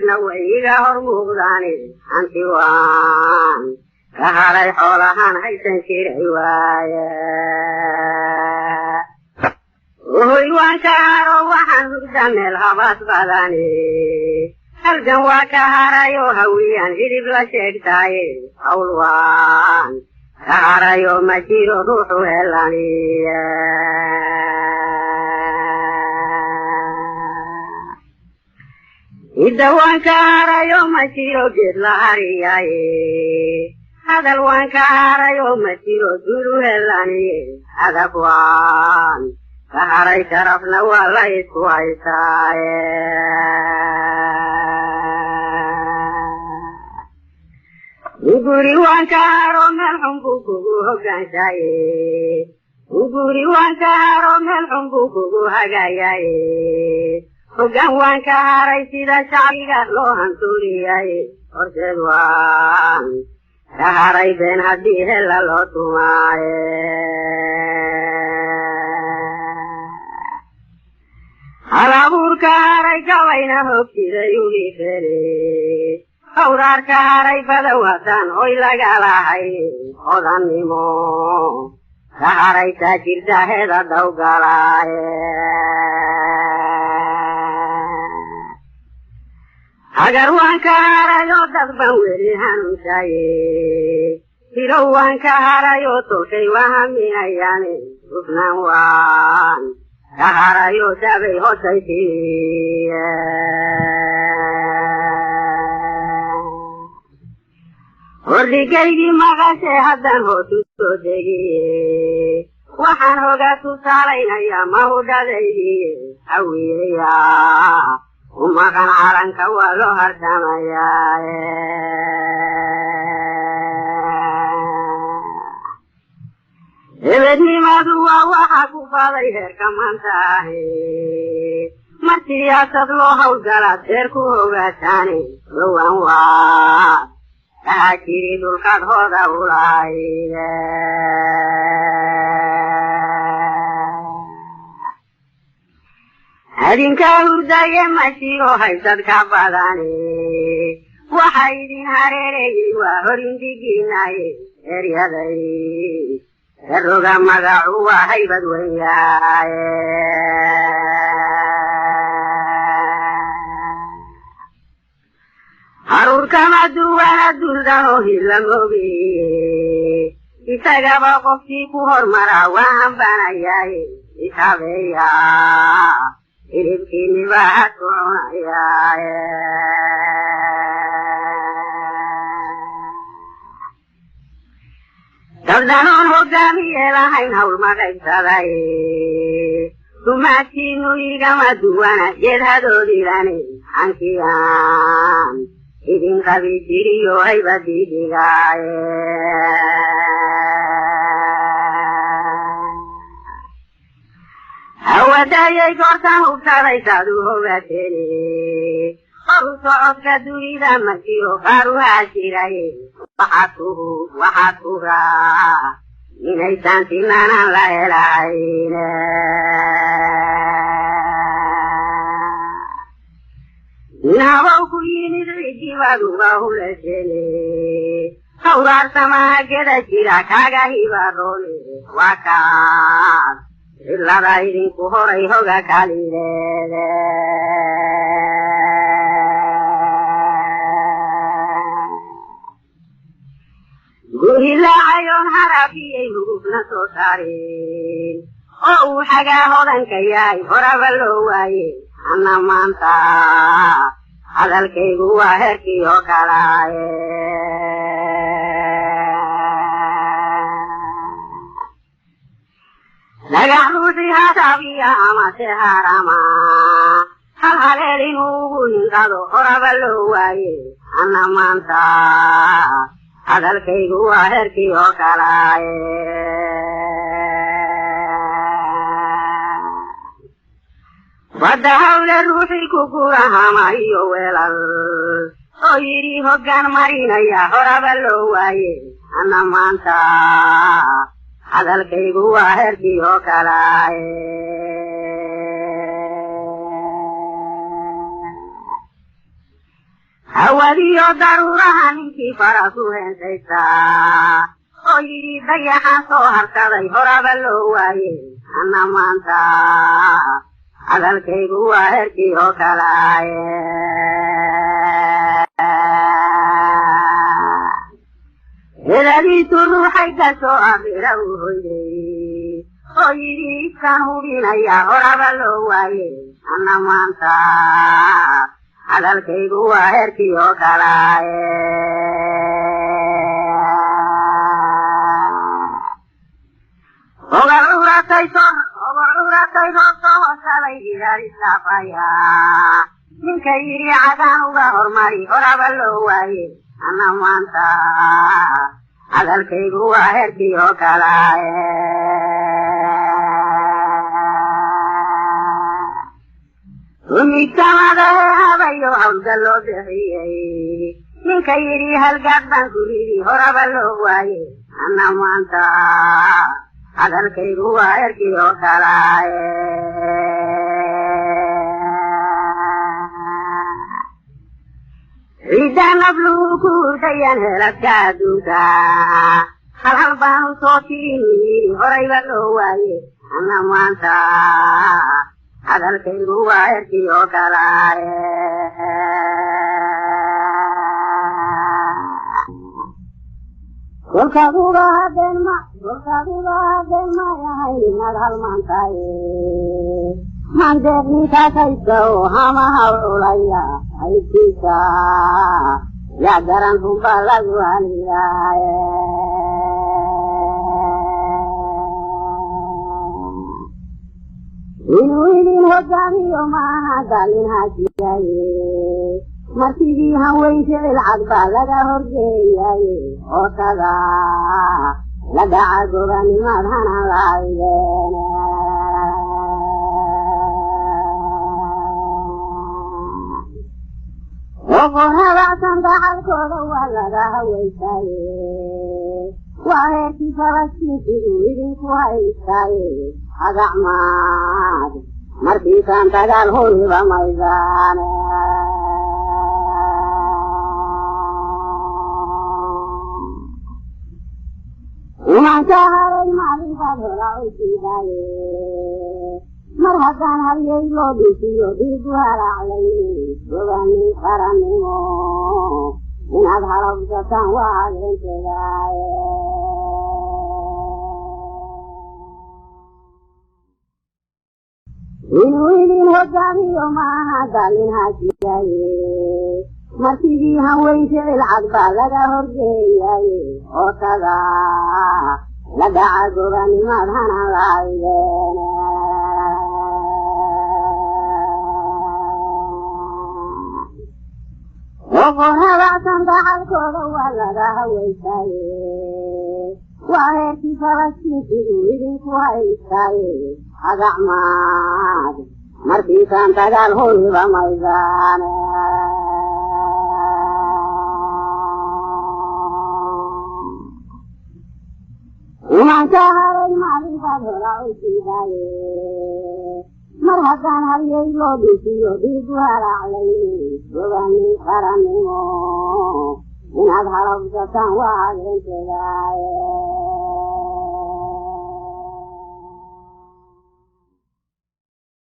nawayga hor muuqdaani hanti waan ka haray xoolahan haysan jiray waaye hoy waan ka haro waxaan hurda meel habaas badani halgan waa ka harayo hawiyaan hidib la sheegtaaye hawl waan ka harayo ma jiro ruuxu helaniye idda waan ka harayo ma jiro geed la hariyaye hadal waan ka harayo ma jiro dulu helaniye hadaf waan ka haray sharafna waa la isku haysaaye uguri waan ka haro meel xun buu kugu hoggaanshaye uguri waan ka haro meel xun buu kugu hagayaye hoggaan waan ka haray sida shacbiga loo hantuuriyaye horteed waan ka haray been haddii hella loo tumaaye hal abuur ka haray gabayna hogtiday ugi fele hawraar ka haray badan wadan hoy lagalahay odannimo ka haray taajirdaheeda dawgalaaye hagar waan ka harayoo dad ban weli hanuunshaye hirow waan ka harayoo tolkay waa haminayaane hufnaan waan ka harayoo dabay hosaysiiye hordhigaygii maqashee haddaan hoos u soo degiye waxaan hogaa tusaalaynayaa mahudhadaydiye hawiilayaa u maqan calanka waa loo harsamayaaye hebednimadu waa waxa ku faday heerka maanta ahe mar siyaasad loo hawlgalaa deer ku hogaataane dhowaan waa kaha jiri dhulkaad hooda ulahayde adinkaa hurdaye ma jiro haysad ka badane waxa idin hareerayey waa horindigiinaye eryaday eroga magacu waa haybad wenyaaye haruurkama duwana duldanoo hilamoogiye isagaba qofkii ku hormaraa waa hambanayaaye ishabeeya hilibkiini baa hadku cunayaaye dabdanoon hoggaamiye lahayn hawl madhaysadaye dumaadkiinu igama duwana geed hadoodilane hankiyaan idin qabi jiriyo haybadii dhigaaye hawadayay goortan hubsadaysaad u hogaatene horu socodka dunida ma jiro qaaruhaa jiraye waxaad kuraa inaysaan sinaanan la helahayne inahabow ku yimid ciddii baad uga hulashene hawraarsamaha geda jira kaaga hibaroone waa kaas cidlada idinku horay hoga kalideede gurhilaacayoon harafiyay hugubna soo saareen oo uu xagaa hodanka yahay horaba loo waaye anna maanta hadalkaygu waa herkii oo kalaaye dhagax ruuxii hataabiya amase harama hal haleel inuu ugu hinqado horaba loo waaye anna maanta hadalkaygu waa herkii oo kalaaye wadda hawle ruuxii ku gurahama iyo weelal oo yidhi hoggaan marinaya horaba loo waaye anna maanta hadalkaygu waa herkii oo kalaaye hawadiyo daruuraha ninkii fara ku heensaysaa oo yidhi dayaxan soo harsaday horaba loo waayey anna maanta hadalkaygu waa herkii oo kalaaye heladiisu ruuxay ka soo akhira u hoyday oo yidhi iskaan hubinaya horaba loo waayey anna maanta hadalkaygu waa herkii oo kalaaye ogal curatay roobka hoosalay ilaalisaafaya ninka yidhi cadaan uga hormari horaba loo waayey anna maanta hadalkaygu waa herkii oo kalaaye rumigsamadahe habayo hawlga loo bixiyey ninka yidhi halgaad baan ku ridi horaba loo waayey anna maanta hadalkaygu waa herkii oo kalaaye ciidan abluhu ku hurdayaan heladka adduunka halhal baanu soo tirin yidhi horayba loo waayey anna maanta hadalkaygu waa herkii oo kalaaye kolkaad uga hadeen mayahay inaad halmaantaye mandeed ninkaakayska oo hama hawlulaya haybkiisa yaa garan runbaa lagu halilaaye inuu idin hogaamiyo maaha daalin hajiyaye markidii haweyn ficil cad baa laga horgeeyaye ootada la dhaca goganimaad hana lahaydeen oqon habacsan dacalkooda waa laga hawaysaye waa heerkii falastiinsigu idinku haystaaye agacmaad markiisaan dagaal huriba maydaane imanka haray maalinkaad horaa u siidaaye mar haddaan haryay loo dhisiyo dhiigu halaaclayni goganin qarannimo inaad halabsataan waa adeentegaaye inuu idin hogaamiyo maaha daalin hajiyaye markidii haweyn ficil cad baa laga horgeeyaye ootada la dhaca goganimaad hana lahaydeen oqon habacsan dacalkooda waa laga hawaysaye waa heerkii falastiinsigu idinku haystaaye agacmaad markiisaan dagaal huriba maydaane imanka haray maalinkaad horaa u siidaaye mar haddaan haryay loo dhisiyo dhiigu halaaclayni goganin qarannimo inaad halabsataan waa adeentegaaye